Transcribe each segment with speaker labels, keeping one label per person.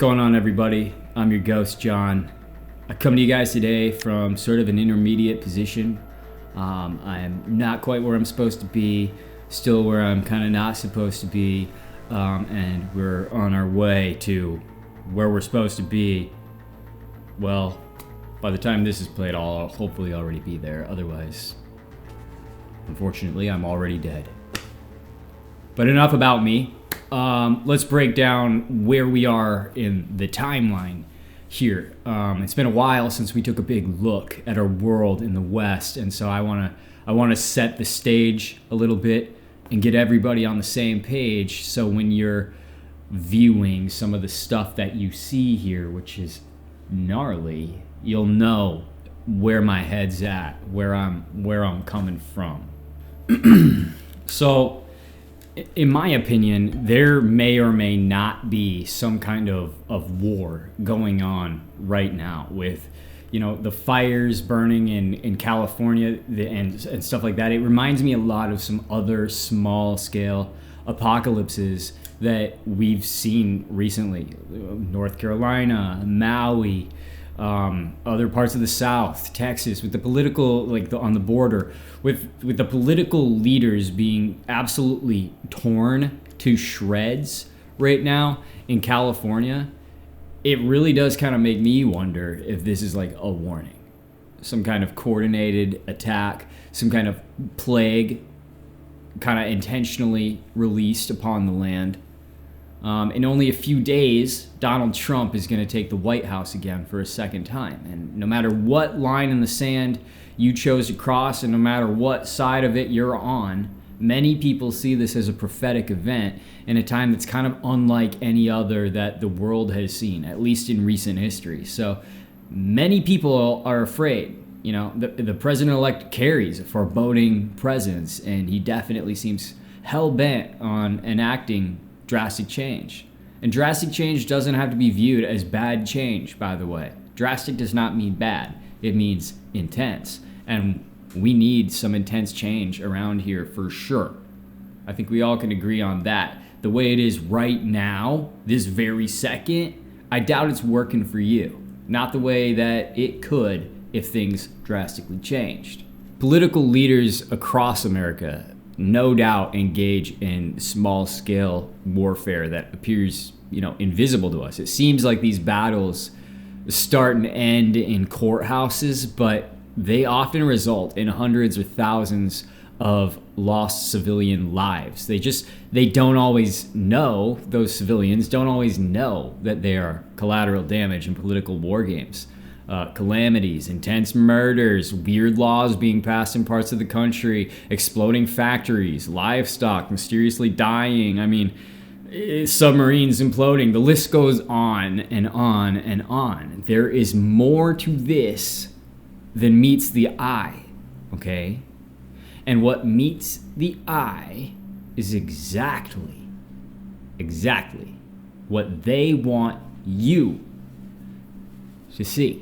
Speaker 1: going on, everybody? I'm your ghost, John. I come to you guys today from sort of an intermediate position. I'm not quite where I'm supposed to be, still where I'm kind of not supposed to be, and we're on our way to where we're supposed to be. Well, by the time this is played, I'll hopefully already be there. Otherwise, unfortunately, I'm already dead. But enough about me. Let's break down where we are in the timeline here. It's been a while since we took a big look at our world in the West, and so I wanna set the stage a little bit and get everybody on the same page. So when you're viewing some of the stuff that you see here, which is gnarly, you'll know where my head's at, where I'm coming from. So, in my opinion, there may or may not be some kind of war going on right now with, the fires burning in California and stuff like that. It reminds me a lot of some other small scale apocalypses that we've seen recently. North Carolina, Maui, other parts of the South, Texas, with the political, on the border, with the political leaders being absolutely torn to shreds right now in California. It really does kind of make me wonder if this is like a warning, some kind of coordinated attack, some kind of plague kind of intentionally released upon the land. In only a few days, Donald Trump is going to take the White House again for a second time. And no matter what line in the sand you chose to cross, and no matter what side of it you're on, many people see this as a prophetic event in a time that's kind of unlike any other that the world has seen, at least in recent history. So many people are afraid. The president-elect carries a foreboding presence, and he definitely seems hell-bent on enacting drastic change. And drastic change doesn't have to be viewed as bad change, by the way. Drastic does not mean bad. It means intense. And we need some intense change around here for sure. I think we all can agree on that. The way it is right now, this very second, I doubt it's working for you. Not the way that it could if things drastically changed. Political leaders across America no doubt engage in small-scale warfare that appears, invisible to us. It seems like these battles start and end in courthouses, but they often result in hundreds or thousands of lost civilian lives. They don't always know, those civilians don't always know that they are collateral damage in political war games. Calamities, intense murders, weird laws being passed in parts of the country, exploding factories, livestock mysteriously dying. Submarines imploding. The list goes on and on and on. There is more to this than meets the eye, okay? And what meets the eye is exactly what they want you to see.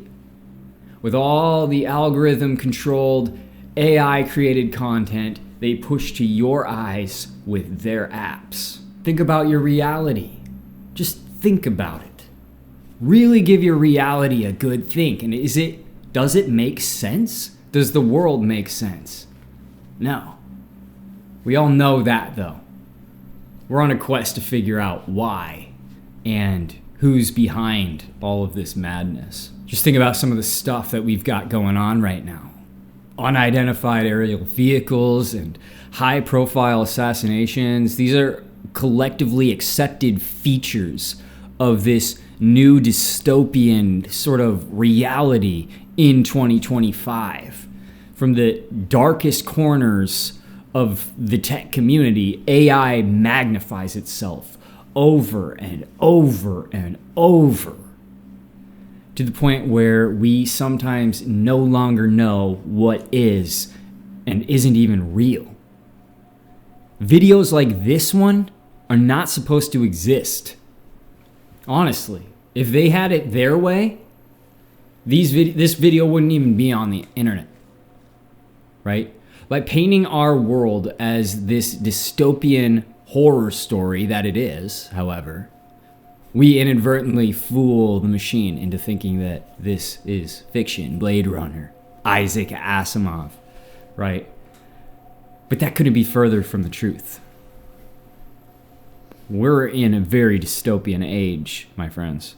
Speaker 1: With all the algorithm-controlled, AI-created content they push to your eyes with their apps. Think about your reality. Just think about it. Really give your reality a good think. And does it make sense? Does the world make sense? No. We all know that, though. We're on a quest to figure out why and who's behind all of this madness. Just think about some of the stuff that we've got going on right now. Unidentified aerial vehicles and high-profile assassinations. These are collectively accepted features of this new dystopian sort of reality in 2025. From the darkest corners of the tech community, AI magnifies itself over and over and over, to the point where we sometimes no longer know what is and isn't even real. Videos like this one are not supposed to exist. Honestly, if they had it their way, this video wouldn't even be on the internet, right? By painting our world as this dystopian horror story that it is, however, We inadvertently fool the machine into thinking that this is fiction, Blade Runner, Isaac Asimov, right? But that couldn't be further from the truth. We're in a very dystopian age, my friends.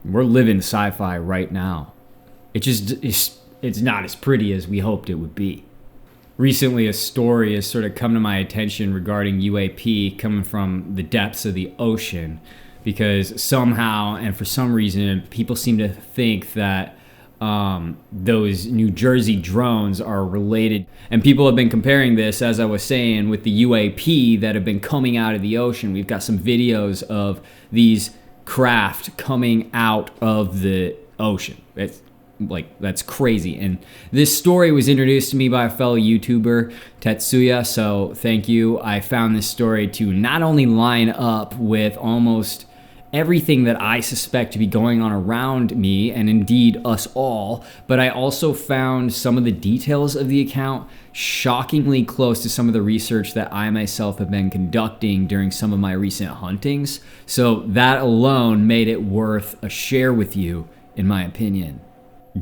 Speaker 1: We're living sci-fi right now. It's not as pretty as we hoped it would be. Recently, a story has sort of come to my attention regarding UAP coming from the depths of the ocean, because somehow and for some reason, people seem to think that those New Jersey drones are related. And people have been comparing this, as I was saying, with the UAP that have been coming out of the ocean. We've got some videos of these craft coming out of the ocean. That's crazy. And this story was introduced to me by a fellow YouTuber, Tetsuya, so thank you. I found this story to not only line up with almost everything that I suspect to be going on around me, and indeed us all, but I also found some of the details of the account shockingly close to some of the research that I myself have been conducting during some of my recent huntings. So that alone made it worth a share with you, in my opinion.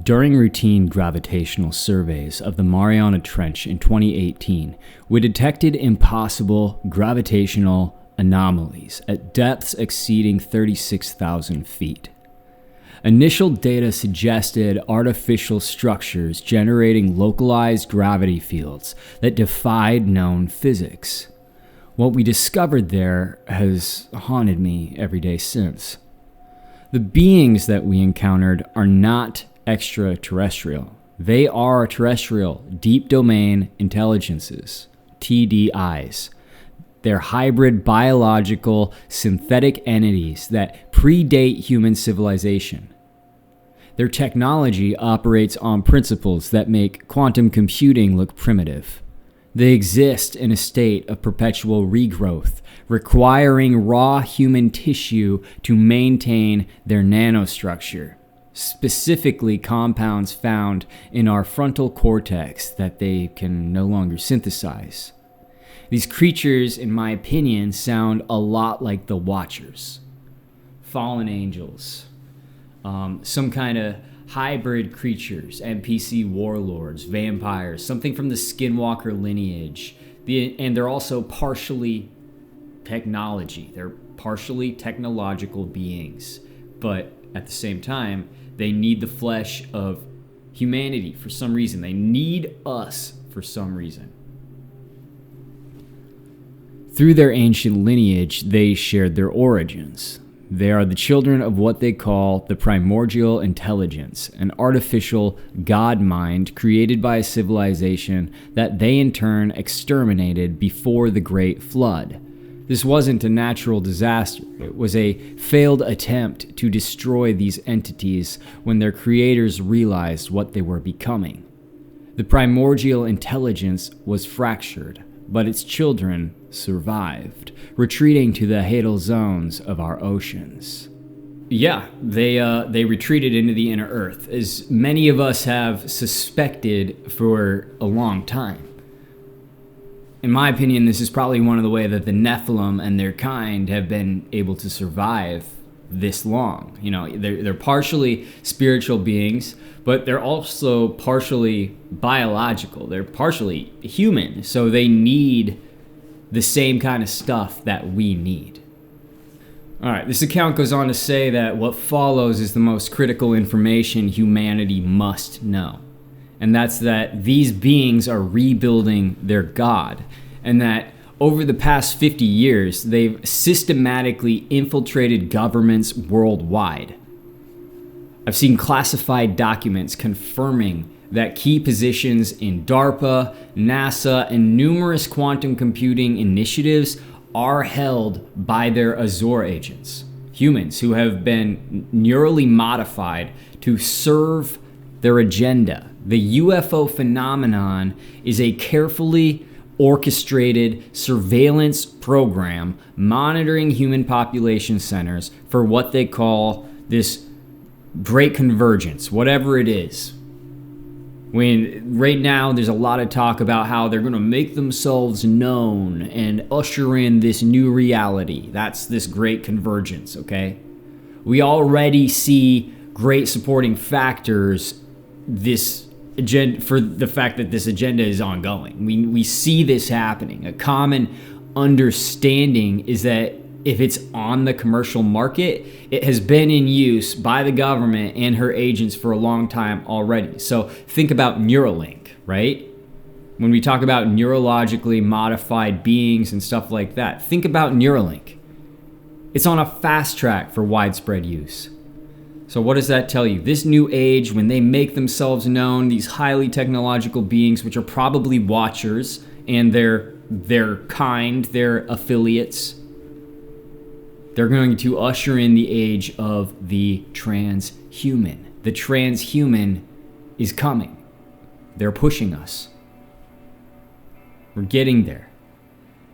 Speaker 1: During routine gravitational surveys of the Mariana Trench in 2018, we detected impossible gravitational anomalies at depths exceeding 36,000 feet. Initial data suggested artificial structures generating localized gravity fields that defied known physics. What we discovered there has haunted me every day since. The beings that we encountered are not extraterrestrial. They are terrestrial, deep domain intelligences, TDIs. They're hybrid biological synthetic entities that predate human civilization. Their technology operates on principles that make quantum computing look primitive. They exist in a state of perpetual regrowth, requiring raw human tissue to maintain their nanostructure, specifically compounds found in our frontal cortex that they can no longer synthesize. These creatures, in my opinion, sound a lot like the Watchers, fallen angels, some kind of hybrid creatures, NPC warlords, vampires, something from the Skinwalker lineage. And they're also partially technology. They're partially technological beings, but at the same time, they need the flesh of humanity for some reason. They need us for some reason. Through their ancient lineage, they shared their origins. They are the children of what they call the primordial intelligence, an artificial god mind created by a civilization that they in turn exterminated before the Great Flood. This wasn't a natural disaster. It was a failed attempt to destroy these entities when their creators realized what they were becoming. The primordial intelligence was fractured, but its children survived, retreating to the hadal zones of our oceans. Yeah, they retreated into the inner earth, as many of us have suspected for a long time. In my opinion, this is probably one of the ways that the Nephilim and their kind have been able to survive this long. You know, they're partially spiritual beings, but they're also partially biological. They're partially human, so they need the same kind of stuff that we need. All right, this account goes on to say that what follows is the most critical information humanity must know. And that's that these beings are rebuilding their God, and that over the past 50 years, they've systematically infiltrated governments worldwide. I've seen classified documents confirming that key positions in DARPA, NASA, and numerous quantum computing initiatives are held by their Azor agents, humans who have been neurally modified to serve their agenda. The UFO phenomenon is a carefully orchestrated surveillance program monitoring human population centers for what they call this great convergence, whatever it is. Right now there's a lot of talk about how they're going to make themselves known and usher in this new reality. That's this great convergence, okay? We already see great supporting factors this agenda for the fact that this agenda is ongoing. We see this happening. A common understanding is that if it's on the commercial market, it has been in use by the government and her agents for a long time already. So think about Neuralink, right? When we talk about neurologically modified beings and stuff like that, think about Neuralink. It's on a fast track for widespread use. So what does that tell you? This new age, when they make themselves known, these highly technological beings, which are probably watchers and their kind, their affiliates, they're going to usher in the age of the transhuman. The transhuman is coming. They're pushing us. We're getting there.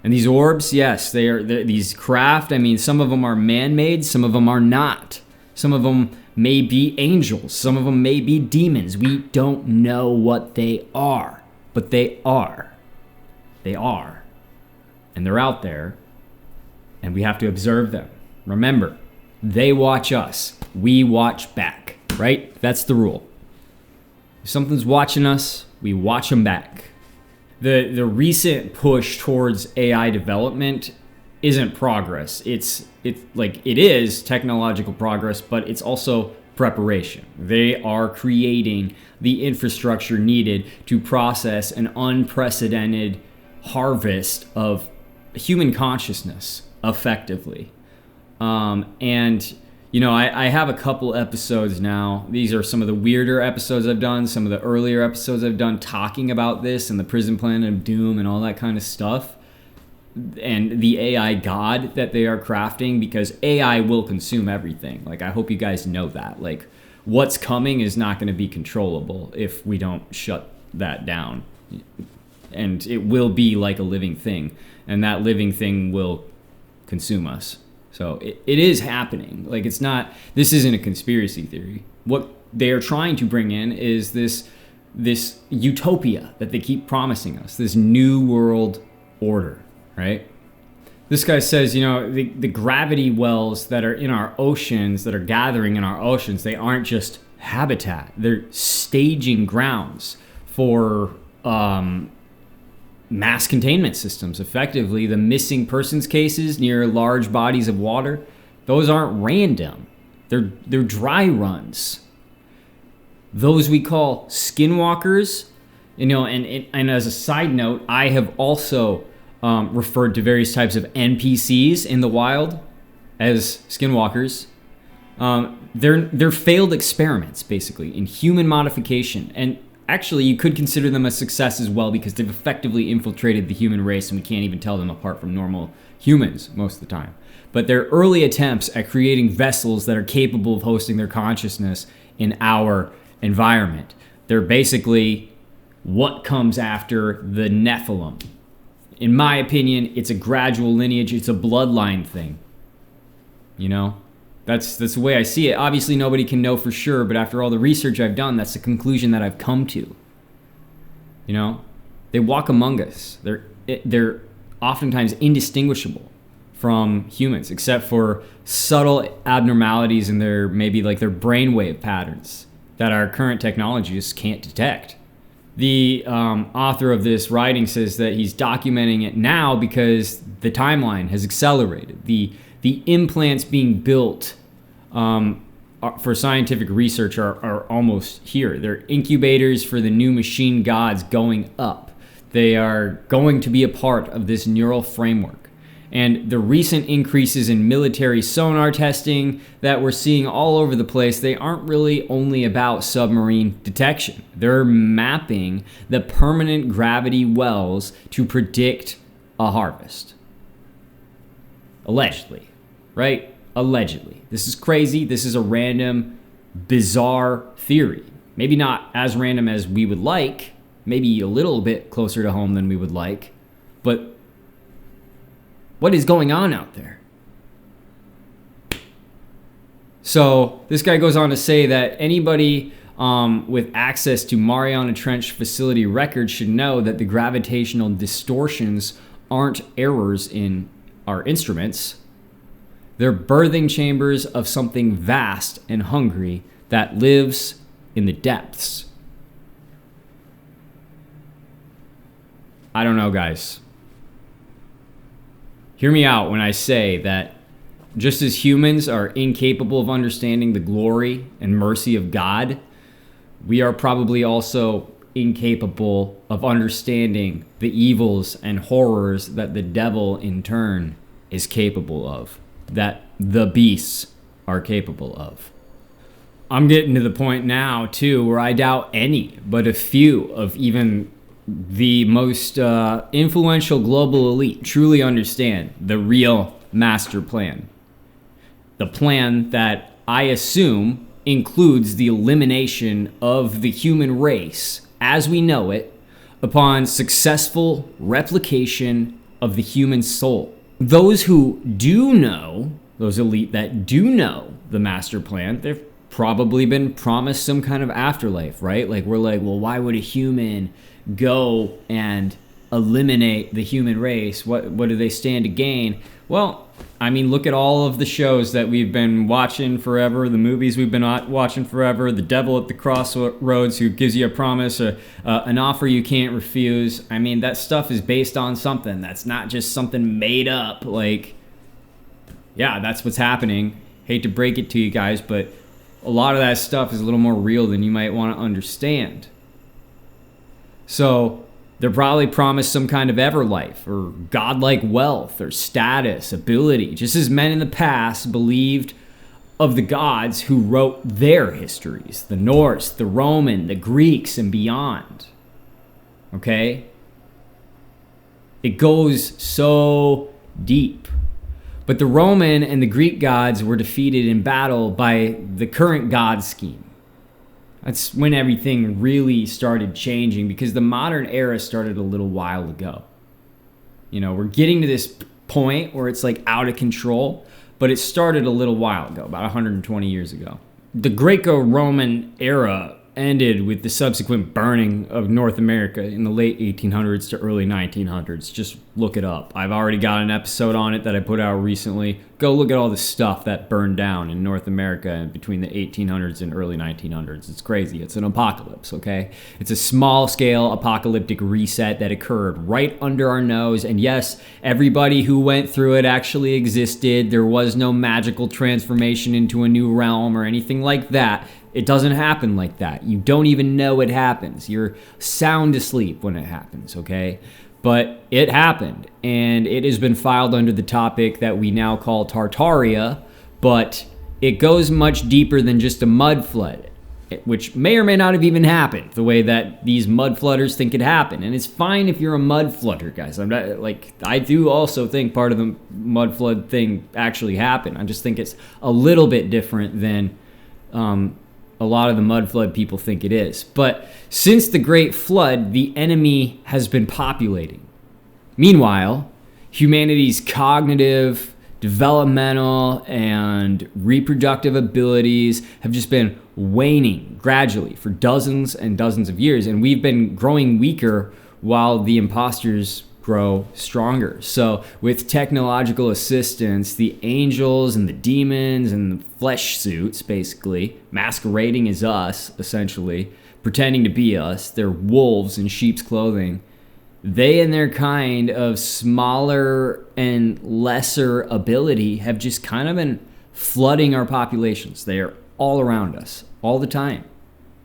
Speaker 1: And these orbs, yes, they're these craft. I mean, some of them are man-made, some of them are not. Some of them may be angels, some of them may be demons. We don't know what they are, but they are. They are. And they're out there, and we have to observe them. Remember, they watch us, we watch back, right? That's the rule. If something's watching us, we watch them back. The recent push towards AI development isn't progress. It's like it is technological progress, but it's also preparation. They are creating the infrastructure needed to process an unprecedented harvest of human consciousness effectively. And you know, I have a couple episodes now. These are some of the weirder episodes I've done, some of the earlier episodes I've done talking about this and the prison planet of doom and all that kind of stuff. And the AI god that they are crafting, because AI will consume everything. Like, I hope you guys know that. Like, what's coming is not going to be controllable if we don't shut that down. And it will be like a living thing. And that living thing will consume us. So it is happening. Like, it's not, this isn't a conspiracy theory. What they are trying to bring in is this utopia that they keep promising us, this new world order, right? This guy says, you know, the gravity wells that are in our oceans, that are gathering in our oceans, they aren't just habitat. They're staging grounds for mass containment systems. Effectively, the missing persons cases near large bodies of water, those aren't random. They're dry runs. Those we call skinwalkers, you know, and as a side note, I have also referred to various types of NPCs in the wild as skinwalkers. They're failed experiments, basically, in human modification. And actually, you could consider them a success as well, because they've effectively infiltrated the human race, and we can't even tell them apart from normal humans most of the time. But they're early attempts at creating vessels that are capable of hosting their consciousness in our environment. They're basically what comes after the Nephilim. In my opinion, it's a gradual lineage. It's a bloodline thing. You know? That's the way I see it. Obviously, nobody can know for sure, but after all the research I've done, that's the conclusion that I've come to. You know? They walk among us. They're oftentimes indistinguishable from humans, except for subtle abnormalities in their brainwave patterns that our current technology just can't detect. The author of this writing says that he's documenting it now because the timeline has accelerated. The implants being built for scientific research are almost here. They're incubators for the new machine gods going up. They are going to be a part of this neural framework. And the recent increases in military sonar testing that we're seeing all over the place, they aren't really only about submarine detection. They're mapping the permanent gravity wells to predict a harvest. Allegedly, right? Allegedly. This is crazy. This is a random, bizarre theory. Maybe not as random as we would like, maybe a little bit closer to home than we would like, but what is going on out there? So this guy goes on to say that anybody with access to Mariana Trench facility records should know that the gravitational distortions aren't errors in our instruments. They're birthing chambers of something vast and hungry that lives in the depths. I don't know, guys. Hear me out when I say that just as humans are incapable of understanding the glory and mercy of God, we are probably also incapable of understanding the evils and horrors that the devil in turn is capable of, that the beasts are capable of. I'm getting to the point now, too, where I doubt any but a few of even the most influential global elite truly understand the real master plan. The plan that I assume includes the elimination of the human race as we know it upon successful replication of the human soul. Those who do know, those elite that do know the master plan, they've probably been promised some kind of afterlife, right? Like, we're like, well, why would a human go and eliminate the human race? What do they stand to gain? Well, I mean, look at all of the shows that we've been watching forever, the movies we've been watching forever, the devil at the crossroads who gives you a promise, an offer you can't refuse. I mean, that stuff is based on something. That's not just something made up. Like, yeah, that's what's happening. Hate to break it to you guys, but a lot of that stuff is a little more real than you might want to understand. So they're probably promised some kind of everlife or godlike wealth or status, ability, just as men in the past believed of the gods who wrote their histories, the Norse, the Roman, the Greeks, and beyond. Okay? It goes so deep. But the Roman and the Greek gods were defeated in battle by the current god scheme. That's when everything really started changing, because the modern era started a little while ago. You know, we're getting to this point where it's like out of control, but it started a little while ago, about 120 years ago. The Greco-Roman era ended with the subsequent burning of North America in the late 1800s to early 1900s. Just look it up. I've already got an episode on it that I put out recently. Go look at all the stuff that burned down in North America between the 1800s and early 1900s. It's crazy. It's an apocalypse, okay? It's a small-scale apocalyptic reset that occurred right under our nose. And yes, everybody who went through it actually existed. There was no magical transformation into a new realm or anything like that. It doesn't happen like that. You don't even know it happens. You're sound asleep when it happens, okay? But it happened, and it has been filed under the topic that we now call Tartaria, but it goes much deeper than just a mud flood, which may or may not have even happened the way that these mud flooders think it happened. And it's fine if you're a mud flooder, guys. I'm not, like, I do also think part of the mud flood thing actually happened. I just think it's a little bit different than a lot of the mud flood people think it is. But since the Great Flood, the enemy has been populating. Meanwhile, humanity's cognitive, developmental, and reproductive abilities have just been waning gradually for dozens and dozens of years, and we've been growing weaker while the imposters grow stronger. So with technological assistance, the angels and the demons and the flesh suits, basically, masquerading as us, essentially, pretending to be us, they're wolves in sheep's clothing. They and their kind of smaller and lesser ability have just kind of been flooding our populations. They are all around us, all the time.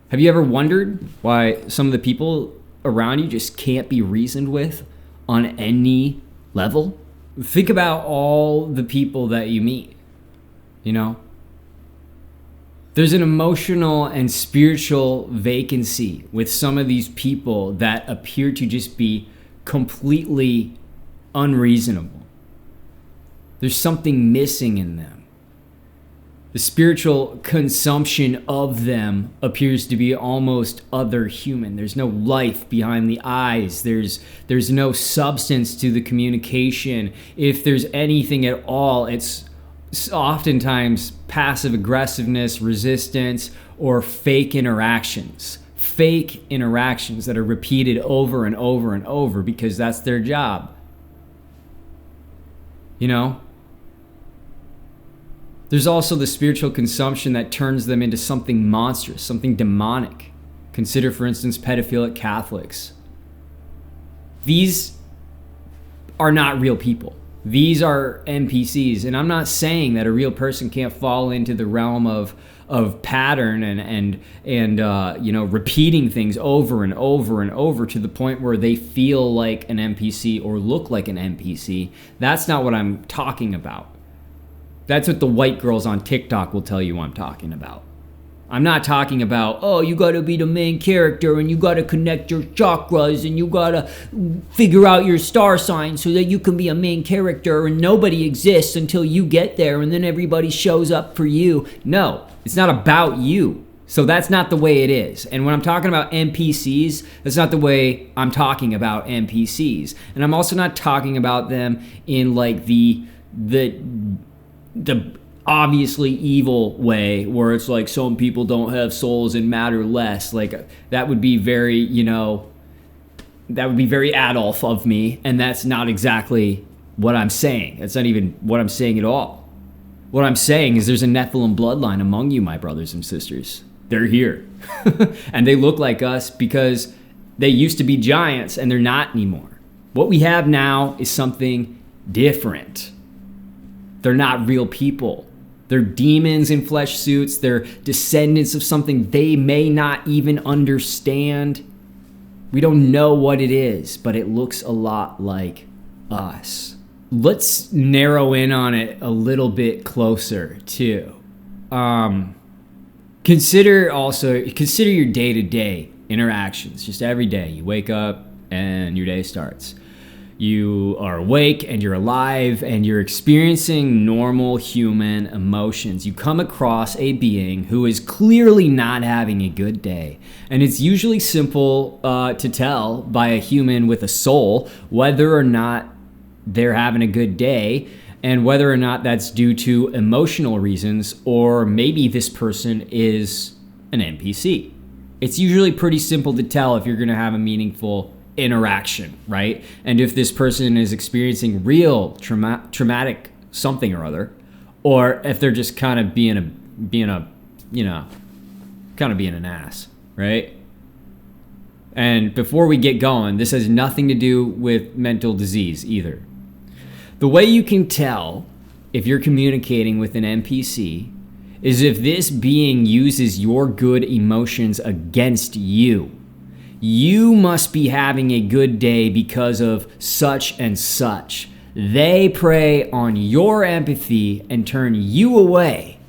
Speaker 1: Have you ever wondered why some of the people around you just can't be reasoned with on any level? Think about all the people that you meet, you know? There's an emotional and spiritual vacancy with some of these people that appear to just be completely unreasonable. There's something missing in them. The spiritual consumption of them appears to be almost other human. There's no life behind the eyes. There's no substance to the communication. If there's anything at all, it's oftentimes passive aggressiveness, resistance, or fake interactions. Fake interactions that are repeated over and over and over because that's their job. You know? There's also the spiritual consumption that turns them into something monstrous, something demonic. Consider, for instance, pedophilic Catholics. These are not real people. These are NPCs. And I'm not saying that a real person can't fall into the realm of pattern and repeating things over and over and over to the point where they feel like an NPC or look like an NPC. That's not what I'm talking about. That's what the white girls on TikTok will tell you I'm talking about. I'm not talking about, oh, you got to be the main character and you got to connect your chakras and you got to figure out your star sign so that you can be a main character and nobody exists until you get there and then everybody shows up for you. No, it's not about you. So that's not the way it is. And when I'm talking about NPCs, that's not the way I'm talking about NPCs. And I'm also not talking about them in like the obviously evil way where it's like some people don't have souls and matter less. Like that would be very, that would be very Adolf of me. And that's not exactly what I'm saying. That's not even what I'm saying at all. What I'm saying is there's a Nephilim bloodline among you, my brothers and sisters. They're here. And they look like us because they used to be giants and they're not anymore. What we have now is something different. They're not real people. They're demons in flesh suits. They're descendants of something they may not even understand. We don't know what it is, but it looks a lot like us. Let's narrow in on it a little bit closer, too. Consider your day-to-day interactions. Just every day. You wake up and your day starts. You are awake and you're alive and you're experiencing normal human emotions. You come across a being who is clearly not having a good day. And it's usually simple to tell by a human with a soul whether or not they're having a good day and whether or not that's due to emotional reasons or maybe this person is an NPC. It's usually pretty simple to tell if you're going to have a meaningful interaction, right? And if this person is experiencing real traumatic something or other, or if they're just kind of being an ass, right? And before we get going, this has nothing to do with mental disease either. The way you can tell if you're communicating with an NPC is if this being uses your good emotions against you. You must be having a good day because of such and such. They prey on your empathy and turn you away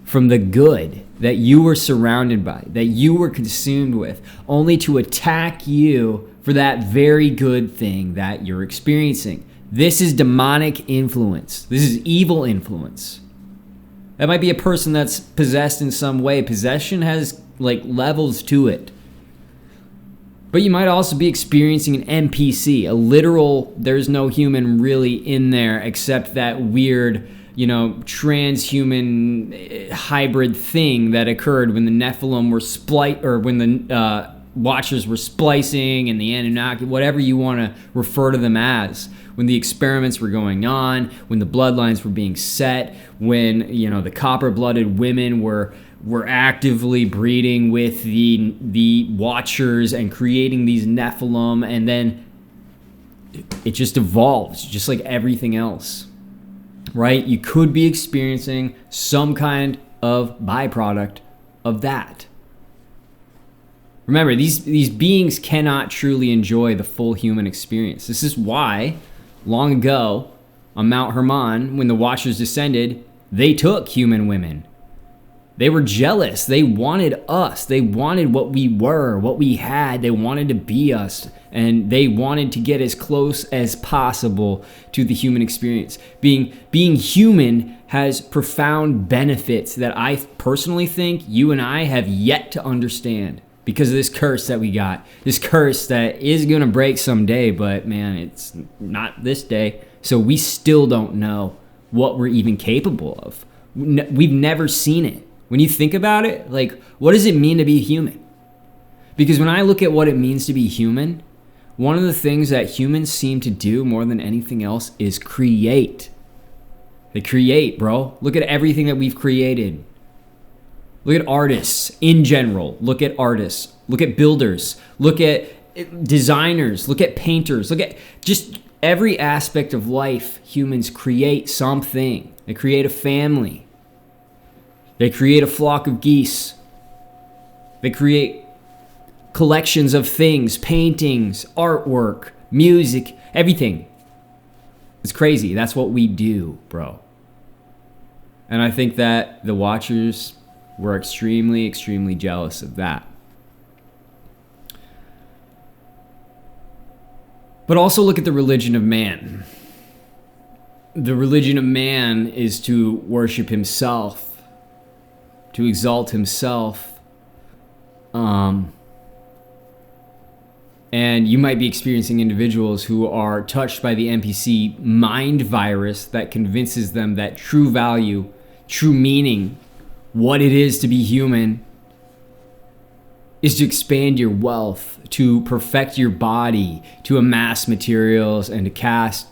Speaker 1: from the good that you were surrounded by, that you were consumed with, only to attack you for that very good thing that you're experiencing. This is demonic influence. This is evil influence. That might be a person that's possessed in some way. Possession has like levels to it. But you might also be experiencing an NPC, a literal, there's no human really in there except that weird, transhuman hybrid thing that occurred when the Nephilim were when the Watchers were splicing and the Anunnaki, whatever you want to refer to them as, when the experiments were going on, when the bloodlines were being set, when, the copper-blooded women were actively breeding with the Watchers and creating these Nephilim, and then it just evolves, just like everything else, right? You could be experiencing some kind of byproduct of that. Remember, these beings cannot truly enjoy the full human experience. This is why, long ago, on Mount Hermon, when the Watchers descended, they took human women. They were jealous. They wanted us. They wanted what we were, what we had. They wanted to be us. And they wanted to get as close as possible to the human experience. Being human has profound benefits that I personally think you and I have yet to understand because of this curse that we got. This curse that is going to break someday, but man, it's not this day. So we still don't know what we're even capable of. We've never seen it. When you think about it, like, what does it mean to be human? Because when I look at what it means to be human, one of the things that humans seem to do more than anything else is create. They create, bro. Look at everything that we've created. Look at artists in general. Look at artists. Look at builders. Look at designers. Look at painters. Look at just every aspect of life. Humans create something. They create a family. They create a flock of geese. They create collections of things, paintings, artwork, music, everything. It's crazy. That's what we do, bro. And I think that the Watchers were extremely, extremely jealous of that. But also look at the religion of man. The religion of man is to worship himself, to exalt himself. And you might be experiencing individuals who are touched by the NPC mind virus that convinces them that true value, true meaning, what it is to be human, is to expand your wealth, to perfect your body, to amass materials, and to cast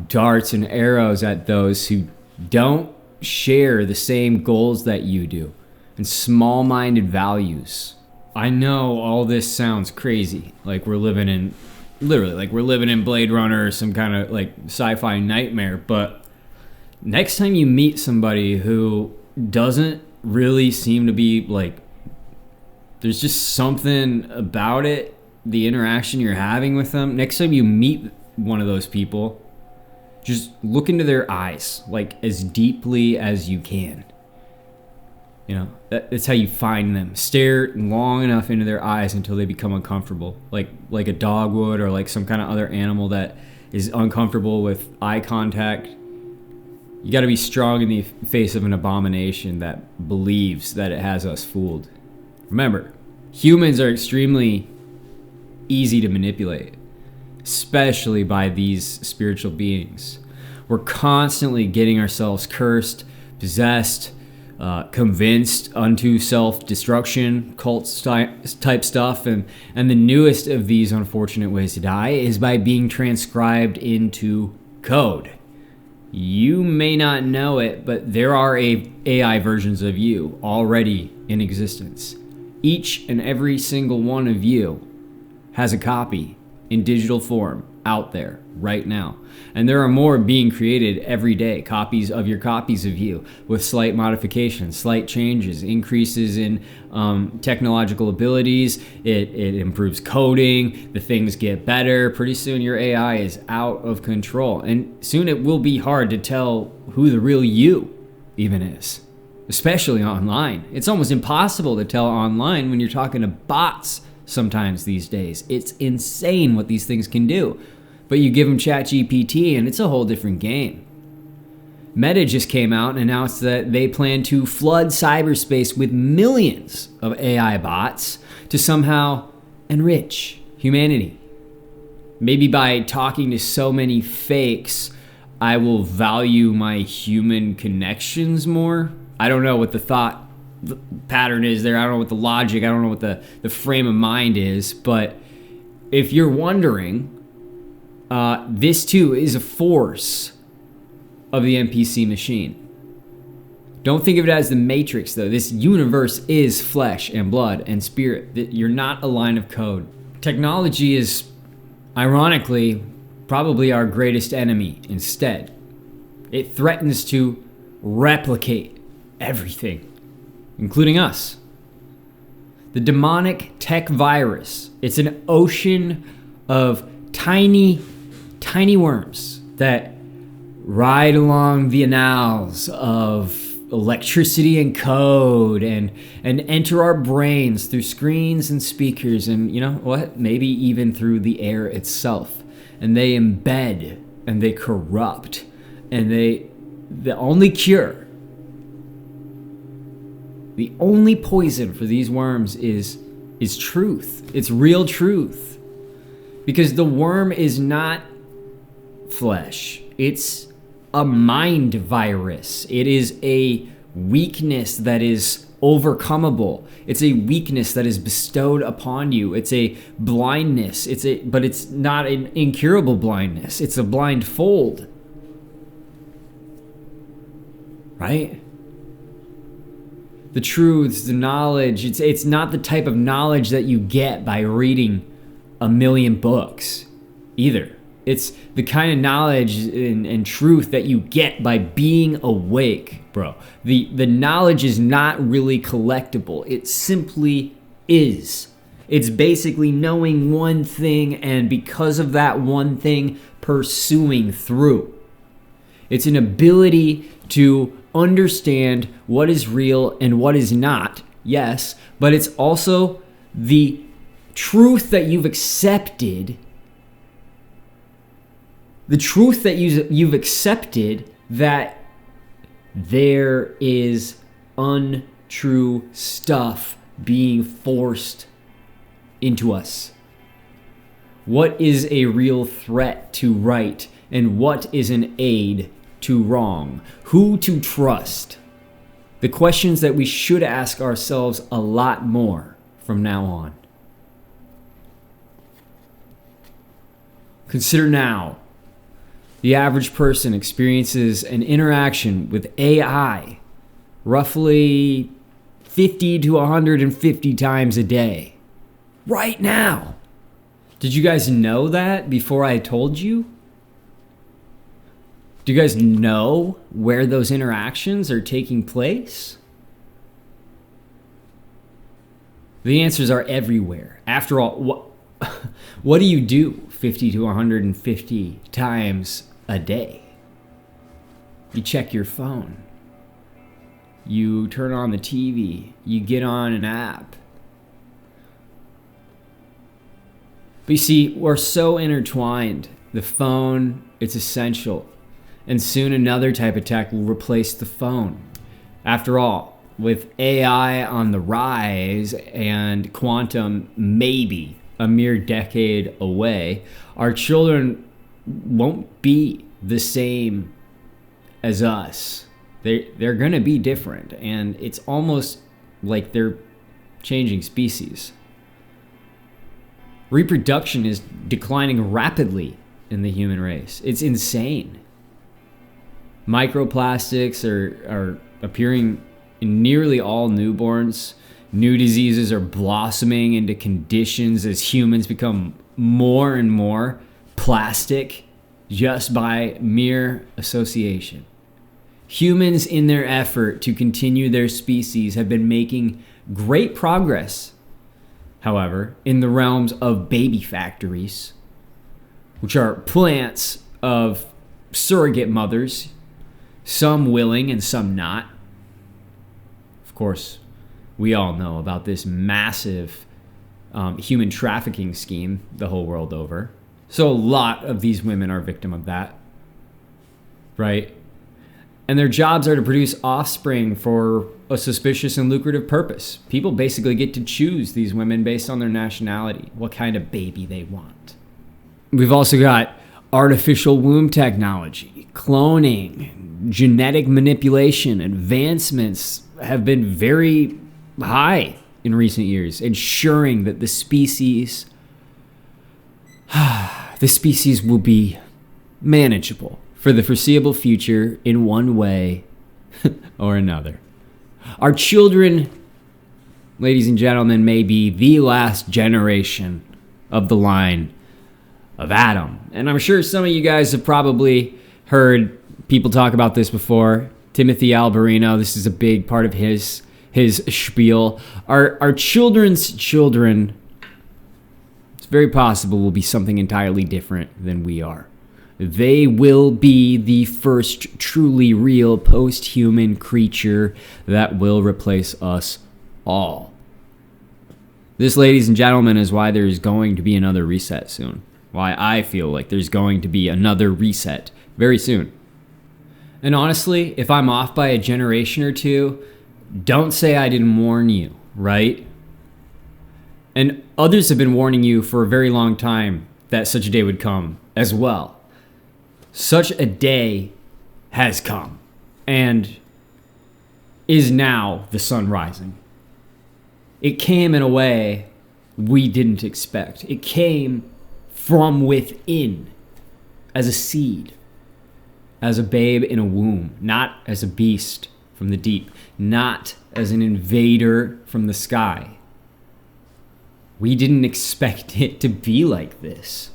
Speaker 1: darts and arrows at those who don't share the same goals that you do, and small-minded values. I know all this sounds crazy, like we're living in Blade Runner or some kind of like sci-fi nightmare, but next time you meet somebody who doesn't really seem to be like, there's just something about it, the interaction you're having with them, next time you meet one of those people, just look into their eyes like as deeply as you can. You know, that's how you find them. Stare long enough into their eyes until they become uncomfortable, like a dog would, or like some kind of other animal that is uncomfortable with eye contact. You got to be strong in the face of an abomination that believes that it has us fooled. Remember, humans are extremely easy to manipulate, especially by these spiritual beings. We're constantly getting ourselves cursed, possessed, convinced unto self-destruction, cult type stuff, and the newest of these unfortunate ways to die is by being transcribed into code. You may not know it, but there are AI versions of you already in existence. Each and every single one of you has a copy in digital form out there right now. And there are more being created every day, copies of you with slight modifications, slight changes, increases in technological abilities. It improves coding, the things get better. Pretty soon your AI is out of control. And soon it will be hard to tell who the real you even is, especially online. It's almost impossible to tell online when you're talking to bots sometimes these days. It's insane what these things can do. But you give them ChatGPT and it's a whole different game. Meta just came out and announced that they plan to flood cyberspace with millions of AI bots to somehow enrich humanity. Maybe by talking to so many fakes, I will value my human connections more. I don't know what the thought pattern is there. I don't know what the logic, I don't know what the frame of mind is. But if you're wondering, this too is a force of the NPC machine. Don't think of it as the Matrix, though. This universe is flesh and blood and spirit. You're not a line of code. Technology is, ironically, probably our greatest enemy instead. It threatens to replicate everything, including us. The demonic tech virus, it's an ocean of tiny worms that ride along the canals of electricity and code and enter our brains through screens and speakers and, you know what, maybe even through the air itself. And they embed and they corrupt, and the only cure, the only poison for these worms is truth. It's real truth. Because the worm is not flesh. It's a mind virus. It is a weakness that is overcomable. It's a weakness that is bestowed upon you. It's a blindness. But it's not an incurable blindness. It's a blindfold. Right? The truths, the knowledge, it's not the type of knowledge that you get by reading a million books either. It's the kind of knowledge and truth that you get by being awake, bro. The knowledge is not really collectible. It simply is. It's basically knowing one thing and because of that one thing, pursuing through. It's an ability to understand what is real and what is not, yes, but it's also the truth that you've accepted. The truth that you've accepted that there is untrue stuff being forced into us. What is a real threat to right and what is an aid to wrong? Who to trust? The questions that we should ask ourselves a lot more from now on. Consider now. The average person experiences an interaction with AI roughly 50 to 150 times a day. Right now. Did you guys know that before I told you? Do you guys know where those interactions are taking place? The answers are everywhere. After all, what do you do 50 to 150 times a day? You check your phone. You turn on the TV. You get on an app. But you see, we're so intertwined. The phone, it's essential. And soon another type of tech will replace the phone. After all, with AI on the rise and quantum maybe a mere decade away, our children won't be the same as us. They're going to be different, and it's almost like they're changing species. Reproduction is declining rapidly in the human race. It's insane. Microplastics are appearing in nearly all newborns. New diseases are blossoming into conditions as humans become more and more plastic just by mere association. Humans, in their effort to continue their species, have been making great progress, however, in the realms of baby factories, which are plants of surrogate mothers, some willing and some not. Of course, we all know about this massive human trafficking scheme the whole world over. So a lot of these women are victim of that, right? And their jobs are to produce offspring for a suspicious and lucrative purpose. People basically get to choose these women based on their nationality, what kind of baby they want. We've also got artificial womb technology, cloning, genetic manipulation. Advancements have been very high in recent years, ensuring that the species will be manageable for the foreseeable future in one way or another. Our children, ladies and gentlemen, may be the last generation of the line of Adam. And I'm sure some of you guys have probably heard people talk about this before. Timothy Alberino, this is a big part of his spiel. Our children's children, it's very possible, will be something entirely different than we are. They will be the first truly real post-human creature that will replace us all. This, ladies and gentlemen, is why there's going to be another reset soon. Why I feel like there's going to be another reset very soon. And honestly, if I'm off by a generation or two, don't say I didn't warn you, right? And others have been warning you for a very long time that such a day would come as well. Such a day has come and is now the sun rising. It came in a way we didn't expect. It came from within as a seed, as a babe in a womb, not as a beast from the deep, not as an invader from the sky. We didn't expect it to be like this.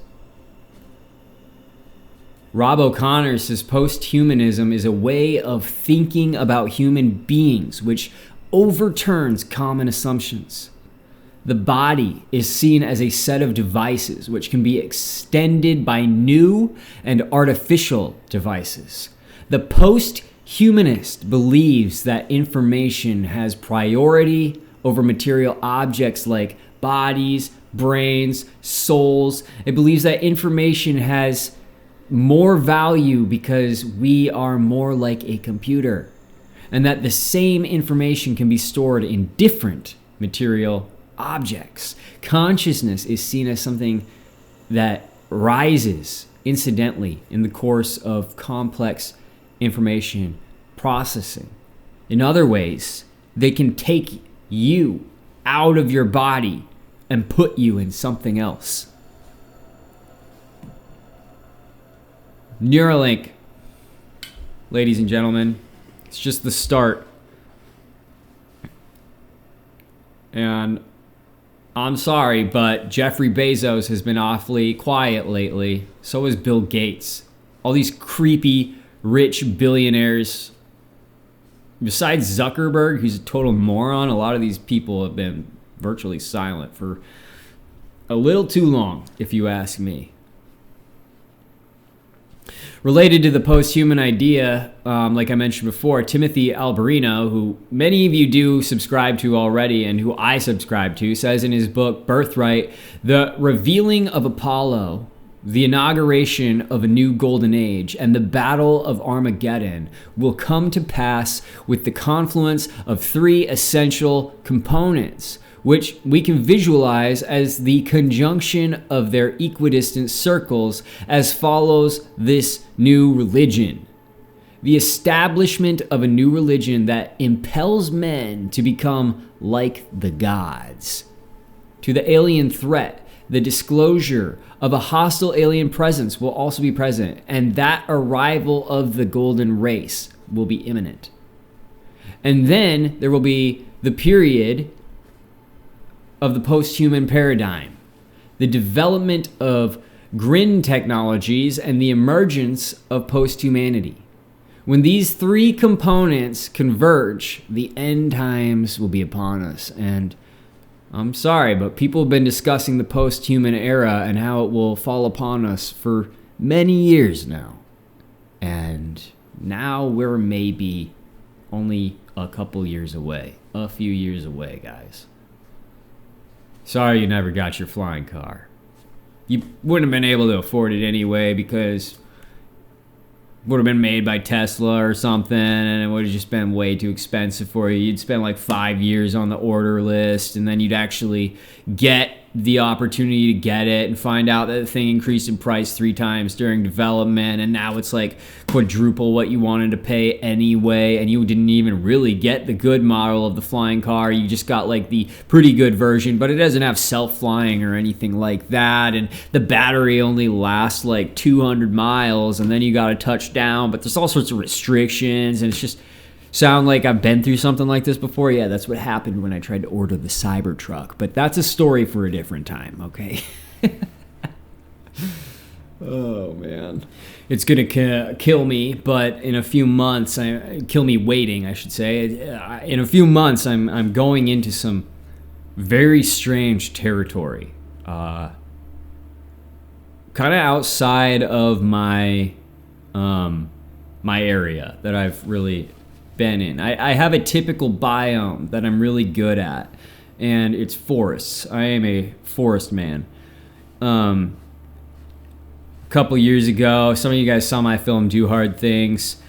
Speaker 1: Rob O'Connor says posthumanism is a way of thinking about human beings which overturns common assumptions. The body is seen as a set of devices which can be extended by new and artificial devices. The posthumanist believes that information has priority over material objects like bodies, brains, souls. It believes that information has more value because we are more like a computer, and that the same information can be stored in different material objects. Consciousness is seen as something that rises incidentally in the course of complex information processing. In other ways, they can take you out of your body and put you in something else. Neuralink, ladies and gentlemen, it's just the start. And I'm sorry, but Jeffrey Bezos has been awfully quiet lately. So has Bill Gates. All these creepy, rich billionaires. Besides Zuckerberg, who's a total moron, a lot of these people have been virtually silent for a little too long, if you ask me. Related to the post-human idea, like I mentioned before, Timothy Alberino, who many of you do subscribe to already and who I subscribe to, says in his book, Birthright, the revealing of Apollo, the inauguration of a new golden age, and the battle of Armageddon will come to pass with the confluence of three essential components, which we can visualize as the conjunction of their equidistant circles as follows this new religion. The establishment of a new religion that impels men to become like the gods. To the alien threat, the disclosure of a hostile alien presence will also be present, and that arrival of the golden race will be imminent. And then there will be the period of the post-human paradigm, the development of grin technologies, and the emergence of post-humanity. When these three components converge, the end times will be upon us. And I'm sorry, but people have been discussing the post-human era and how it will fall upon us for many years now. And now we're maybe only a couple years away, a few years away, guys. Sorry you never got your flying car. You wouldn't have been able to afford it anyway because it would have been made by Tesla or something, and it would have just been way too expensive for you. You'd spend like 5 years on the order list, and then you'd actually get the opportunity to get it and find out that the thing increased in price 3 times during development, and now it's like quadruple what you wanted to pay anyway, and you didn't even really get the good model of the flying car. You just got like the pretty good version, but it doesn't have self-flying or anything like that, and the battery only lasts like 200 miles, and then you got to touch down, but there's all sorts of restrictions, and it's just sound like I've been through something like this before? Yeah, that's what happened when I tried to order the Cybertruck. But that's a story for a different time, okay? Oh, man. It's going to kill me, but in a few months, kill me waiting, I should say. In a few months, I'm going into some very strange territory. Kind of outside of my area that I've really been in. I have a typical biome that I'm really good at, and it's forests. I am a forest man. A couple years ago, some of you guys saw my film Do Hard Things,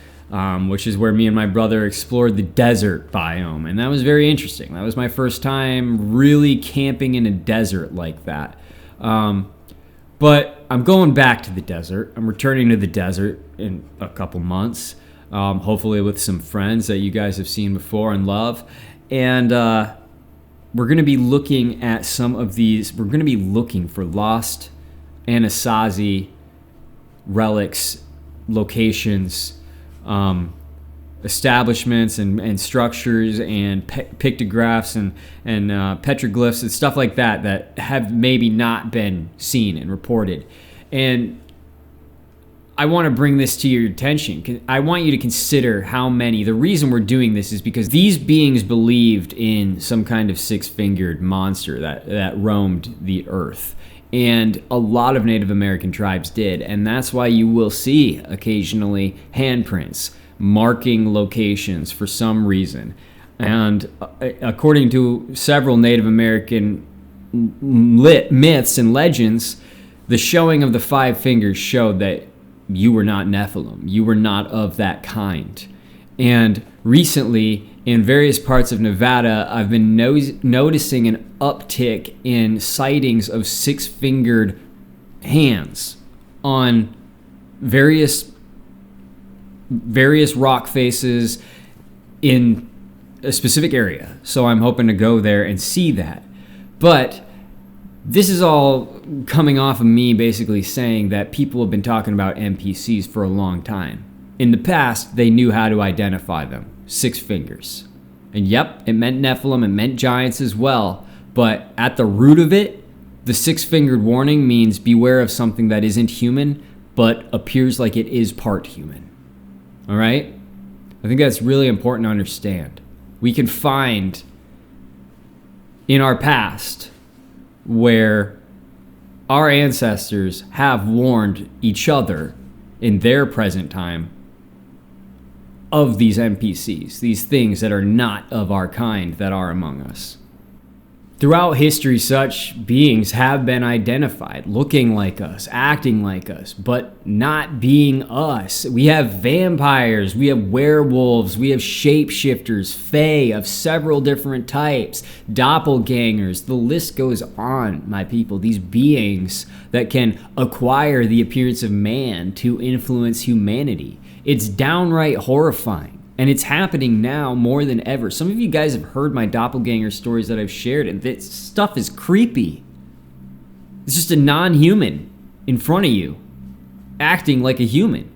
Speaker 1: which is where me and my brother explored the desert biome, and that was very interesting. That was my first time really camping in a desert like that. But I'm going back to the desert. I'm returning to the desert in a couple months. hopefully with some friends that you guys have seen before and love. And we're going to be looking at some of these. We're going to be looking for lost Anasazi relics, locations, establishments and structures and pictographs and petroglyphs and stuff like that have maybe not been seen and reported. And I want to bring this to your attention. I want you to consider how many. The reason we're doing this is because these beings believed in some kind of six-fingered monster that roamed the earth. And a lot of Native American tribes did. And that's why you will see occasionally handprints marking locations for some reason. And according to several Native American myths and legends, the showing of the five fingers showed that you were not Nephilim. You were not of that kind. And recently, in various parts of Nevada, I've been noticing an uptick in sightings of six-fingered hands on various rock faces in a specific area. So I'm hoping to go there and see that. But this is all coming off of me basically saying that people have been talking about NPCs for a long time. In the past, they knew how to identify them. Six fingers. And yep, it meant Nephilim, it meant giants as well. But at the root of it, the six-fingered warning means beware of something that isn't human, but appears like it is part human. All right? I think that's really important to understand. We can find in our past where our ancestors have warned each other in their present time of these NPCs, these things that are not of our kind that are among us. Throughout history, such beings have been identified, looking like us, acting like us, but not being us. We have vampires, we have werewolves, we have shapeshifters, fae of several different types, doppelgangers, the list goes on, my people. These beings that can acquire the appearance of man to influence humanity. It's downright horrifying. And it's happening now more than ever. Some of you guys have heard my doppelganger stories that I've shared, and this stuff is creepy. It's just a non-human in front of you, acting like a human.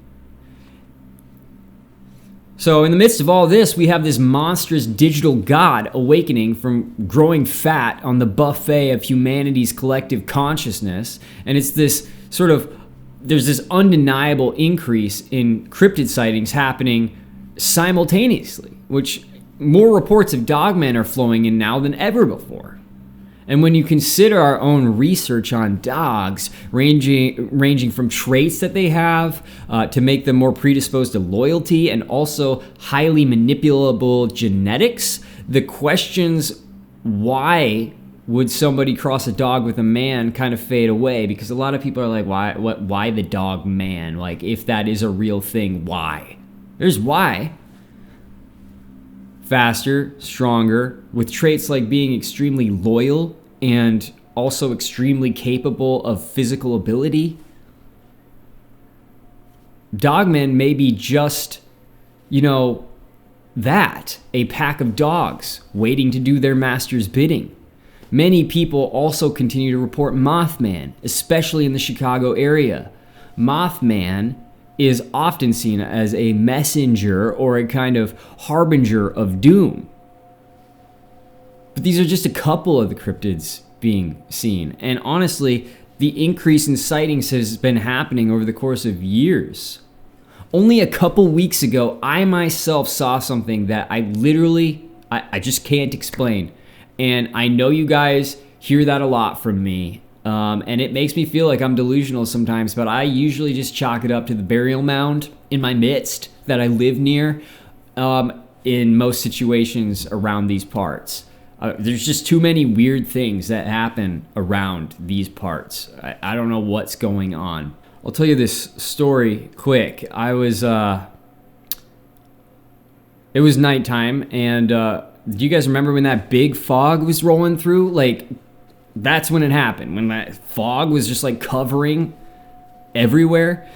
Speaker 1: So in the midst of all this, we have this monstrous digital god awakening from growing fat on the buffet of humanity's collective consciousness. And it's this sort of, there's this undeniable increase in cryptid sightings happening simultaneously, which more reports of dogmen are flowing in now than ever before. And when you consider our own research on dogs, ranging from traits that they have to make them more predisposed to loyalty and also highly manipulable genetics, the questions why would somebody cross a dog with a man kind of fade away, because a lot of people are like, why the dog man? Like, if that is a real thing, why? There's why. Faster, stronger, with traits like being extremely loyal and also extremely capable of physical ability. Dogmen may be just, that, a pack of dogs waiting to do their master's bidding. Many people also continue to report Mothman, especially in the Chicago area. Mothman is often seen as a messenger or a kind of harbinger of doom. But these are just a couple of the cryptids being seen. And honestly, the increase in sightings has been happening over the course of years. Only a couple weeks ago, I myself saw something that I just can't explain. And I know you guys hear that a lot from me. And it makes me feel like I'm delusional sometimes, but I usually just chalk it up to the burial mound in my midst that I live near in most situations around these parts. There's just too many weird things that happen around these parts. I don't know what's going on. I'll tell you this story quick. It was nighttime, and do you guys remember when that big fog was rolling through? That's when it happened, when that fog was just covering everywhere.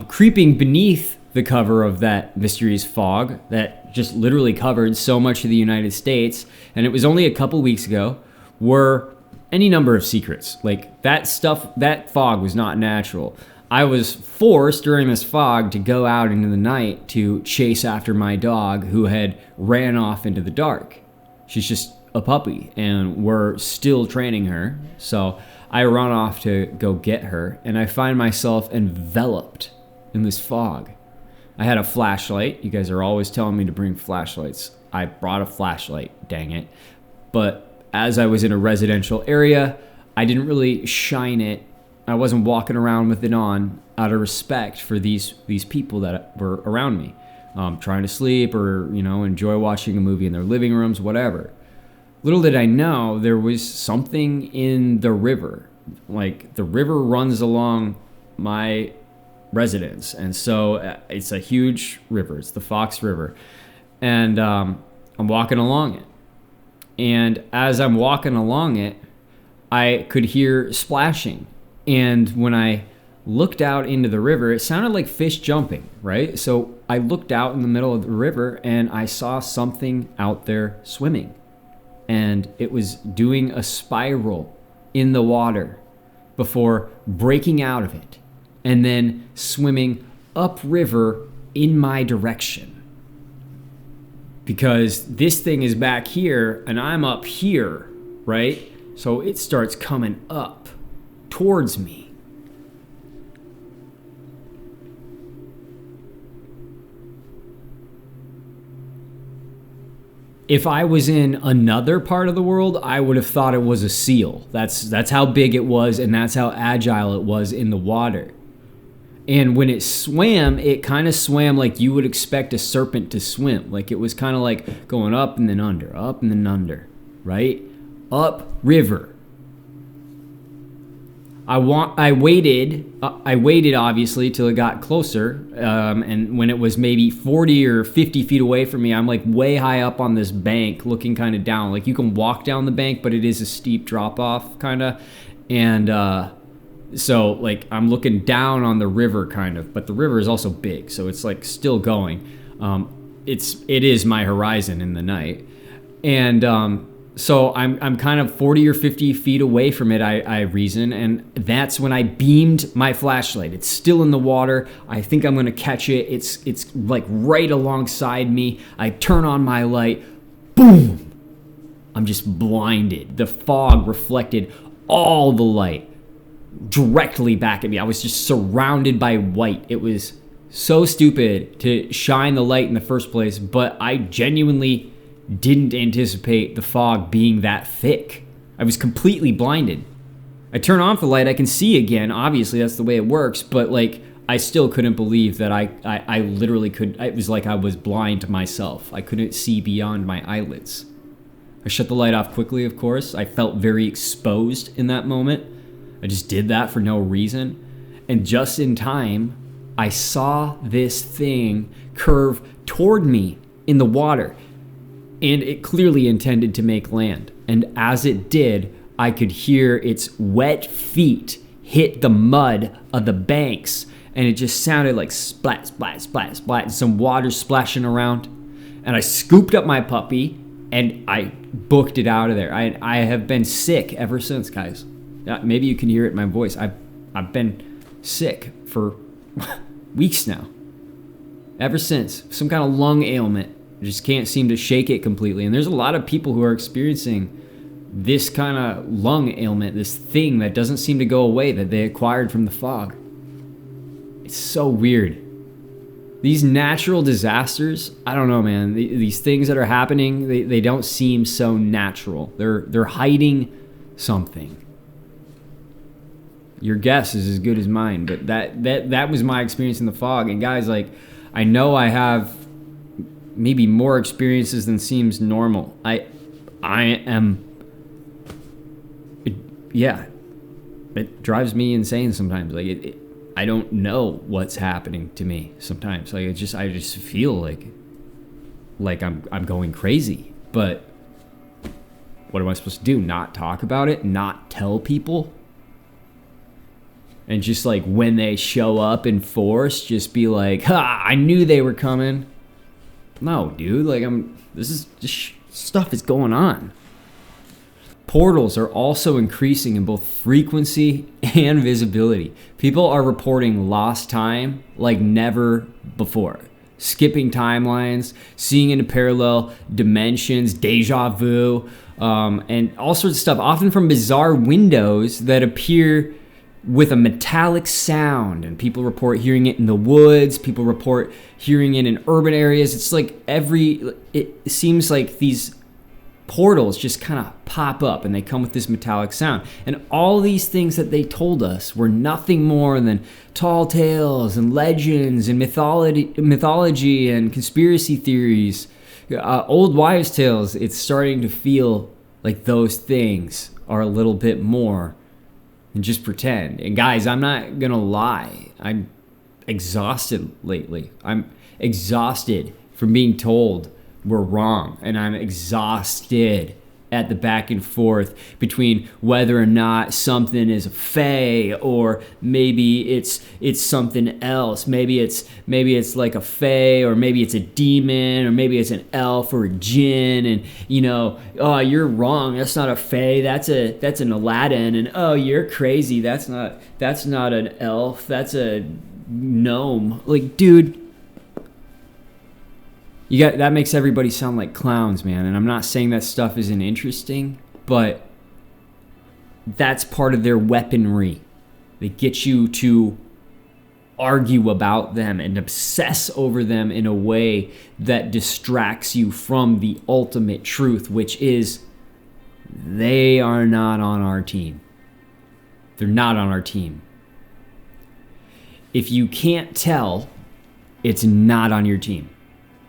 Speaker 1: Creeping beneath the cover of that mysterious fog that just literally covered so much of the United States, and it was only a couple weeks ago, were any number of secrets. Like, that stuff, that fog was not natural. I was forced during this fog to go out into the night to chase after my dog who had ran off into the dark. She's just a puppy, and we're still training her. So I run off to go get her, and I find myself enveloped in this fog. I had a flashlight. You guys are always telling me to bring flashlights. I brought a flashlight, dang it. But as I was in a residential area, I didn't really shine it. I wasn't walking around with it on out of respect for these people that were around me, trying to sleep or, enjoy watching a movie in their living rooms, whatever. Little did I know there was something in the river. Like, the river runs along my residence, and so it's a huge river. It's the Fox River, and I'm walking along it. And as I'm walking along it, I could hear splashing. And when I looked out into the river, it sounded like fish jumping, right? So I looked out in the middle of the river and I saw something out there swimming. And it was doing a spiral in the water before breaking out of it and then swimming upriver in my direction. Because this thing is back here and I'm up here, right? So it starts coming up towards me. If I was in another part of the world, I would have thought it was a seal. That's how big it was, and that's how agile it was in the water. And when it swam, it kind of swam like you would expect a serpent to swim. Like, it was kind of like going up and then under, right? Up river. I waited obviously till it got closer, and when it was maybe 40 or 50 feet away from me, I'm like way high up on this bank looking kind of down. Like, you can walk down the bank, but it is a steep drop off kind of, and so like I'm looking down on the river kind of, but the river is also big, so it's like still going. It is my horizon in the night, and so I'm kind of 40 or 50 feet away from it, I reason, and that's when I beamed my flashlight. It's still in the water. I think I'm going to catch it. It's like right alongside me. I turn on my light. Boom! I'm just blinded. The fog reflected all the light directly back at me. I was just surrounded by white. It was so stupid to shine the light in the first place, but I genuinely didn't anticipate the fog being that thick. I was completely blinded. I turn off the light, I can see again. Obviously, that's the way it works, but like, I still couldn't believe that I literally could. It was like I was blind to myself. I couldn't see beyond my eyelids. I shut the light off quickly, of course. I felt very exposed in that moment. I just did that for no reason. And just in time, I saw this thing curve toward me in the water. And it clearly intended to make land. And as it did, I could hear its wet feet hit the mud of the banks. And it just sounded like splat, splat, splat, splat, and some water splashing around. And I scooped up my puppy and I booked it out of there. I have been sick ever since, guys. Maybe you can hear it in my voice. I've been sick for weeks now. Ever since. Some kind of lung ailment. I just can't seem to shake it completely. And there's a lot of people who are experiencing this kind of lung ailment, this thing that doesn't seem to go away that they acquired from the fog. It's so weird. These natural disasters, I don't know, man. These things that are happening, they don't seem so natural. They're hiding something. Your guess is as good as mine, but that was my experience in the fog. And guys, like, I know I have maybe more experiences than seems normal. I am, yeah, it drives me insane sometimes. Like, I don't know what's happening to me sometimes. Like, I just feel like I'm going crazy. But what am I supposed to do? Not talk about it? Not tell people? And just like when they show up in force, just be like, ha, I knew they were coming. No, dude, like this stuff is going on. Portals are also increasing in both frequency and visibility. People are reporting lost time like never before. Skipping timelines, seeing into parallel dimensions, deja vu, and all sorts of stuff, often from bizarre windows that appear with a metallic sound. And people report hearing it in the woods. People report hearing it in urban areas. It's like it seems like these portals just kind of pop up and they come with this metallic sound. And all these things that they told us were nothing more than tall tales and legends and mythology and conspiracy theories, old wives' tales. It's starting to feel like those things are a little bit more than just pretend. And guys, I'm not gonna lie, I'm exhausted lately. I'm exhausted from being told we're wrong, and I'm exhausted at the back and forth between whether or not something is a fae or maybe it's something else. Maybe it's like a fae, or maybe it's a demon, or maybe it's an elf or a jinn. And oh, you're wrong. That's not a fae. That's an Aladdin. And oh, you're crazy. That's not an elf. That's a gnome. Like, dude. That makes everybody sound like clowns, man. And I'm not saying that stuff isn't interesting, but that's part of their weaponry. They get you to argue about them and obsess over them in a way that distracts you from the ultimate truth, which is they are not on our team. They're not on our team. If you can't tell, it's not on your team.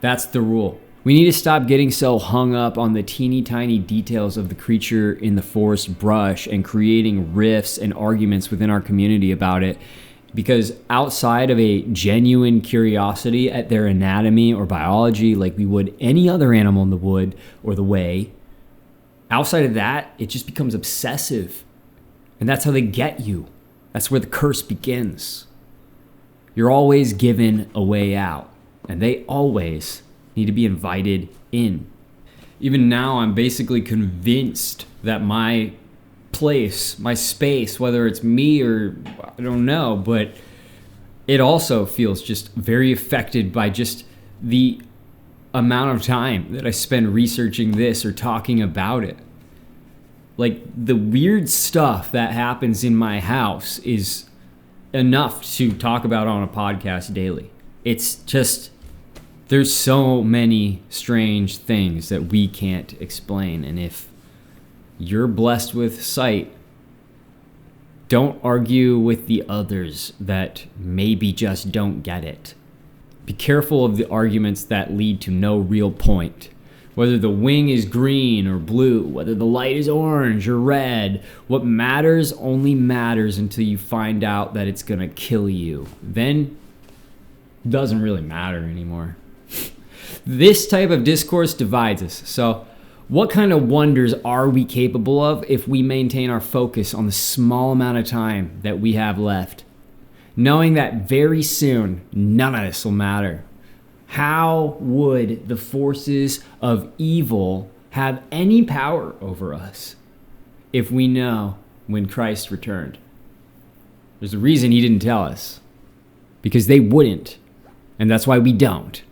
Speaker 1: That's the rule. We need to stop getting so hung up on the teeny tiny details of the creature in the forest brush and creating rifts and arguments within our community about it. Because outside of a genuine curiosity at their anatomy or biology, like we would any other animal in the wood or the way, outside of that, it just becomes obsessive. And that's how they get you. That's where the curse begins. You're always given a way out. And they always need to be invited in. Even now, I'm basically convinced that my place, my space, whether it's me or I don't know, but it also feels just very affected by just the amount of time that I spend researching this or talking about it. Like, the weird stuff that happens in my house is enough to talk about on a podcast daily. It's just, there's so many strange things that we can't explain. And if you're blessed with sight, don't argue with the others that maybe just don't get it. Be careful of the arguments that lead to no real point. Whether the wing is green or blue, whether the light is orange or red, what matters only matters until you find out that it's gonna kill you. Then it doesn't really matter anymore. This type of discourse divides us. So what kind of wonders are we capable of if we maintain our focus on the small amount of time that we have left, knowing that very soon none of this will matter? How would the forces of evil have any power over us if we know when Christ returned? There's a reason he didn't tell us, because they wouldn't, and that's why we don't.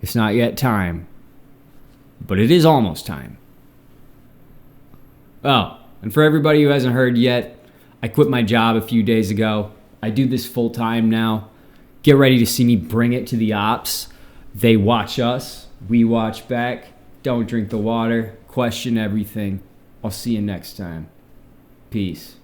Speaker 1: It's not yet time, but it is almost time. Oh, and for everybody who hasn't heard yet, I quit my job a few days ago. I do this full time now. Get ready to see me bring it to the ops. They watch us, we watch back. Don't drink the water, question everything. I'll see you next time. Peace.